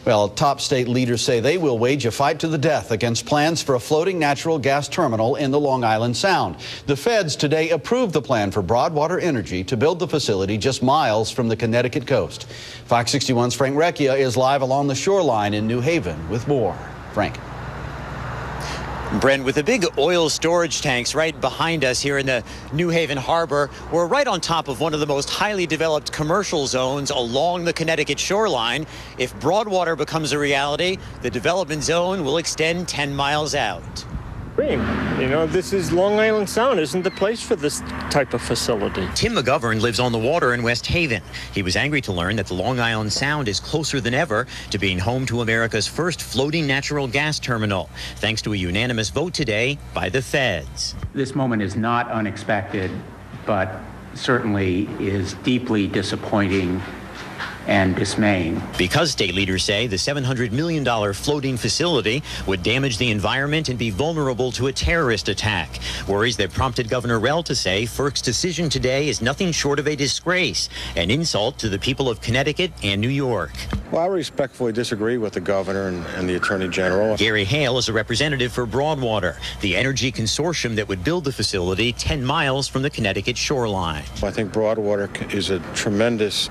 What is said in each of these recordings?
Well, top state leaders say they will wage a fight to the death against plans for a floating natural gas terminal in the Long Island Sound. The feds today approved the plan for Broadwater Energy to build the facility just miles from the Connecticut coast. Fox 61's Frank Recchia is live along the shoreline in New Haven with more. Frank. Bren, with the big oil storage tanks right behind us here in the New Haven harbor, we're right on top of one of the most highly developed commercial zones along the Connecticut shoreline. If Broadwater becomes a reality, the development zone will extend 10 miles out. You know, this is Long Island Sound isn't the place for this type of facility. Tim McGovern lives on the water in West Haven. He was angry to learn that the Long Island Sound is closer than ever to being home to America's first floating natural gas terminal, thanks to a unanimous vote today by the feds. This moment is not unexpected, but certainly is deeply disappointing and dismaying. Because state leaders say the $700 million floating facility would damage the environment and be vulnerable to a terrorist attack. Worries that prompted Governor Rell to say FERC's decision today is nothing short of a disgrace, an insult to the people of Connecticut and New York. Well, I respectfully disagree with the governor and the attorney general. Gary Hale is a representative for Broadwater, the energy consortium that would build the facility 10 miles from the Connecticut shoreline. I think Broadwater is a tremendous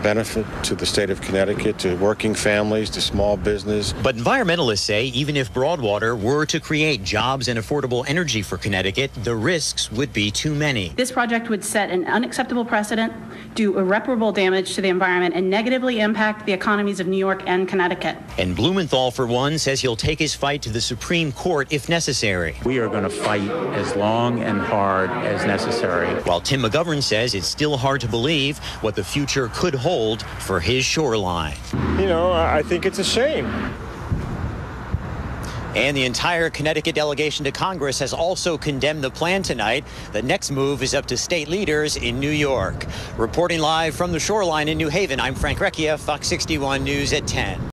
benefit to the state of Connecticut, to working families, to small business. But environmentalists say even if Broadwater were to create jobs and affordable energy for Connecticut, the risks would be too many. This project would set an unacceptable precedent, do irreparable damage to the environment, and negatively impact the economies of New York and Connecticut. And Blumenthal, for one, says he'll take his fight to the Supreme Court if necessary. We are going to fight as long and hard as necessary. While Tim McGovern says it's still hard to believe what the future could hold for his shoreline. You know, I think it's a shame. And the entire Connecticut delegation to Congress has also condemned the plan tonight. The next move is up to state leaders in New York. Reporting live from the shoreline in New Haven, I'm Frank Recchia, Fox 61 News at 10.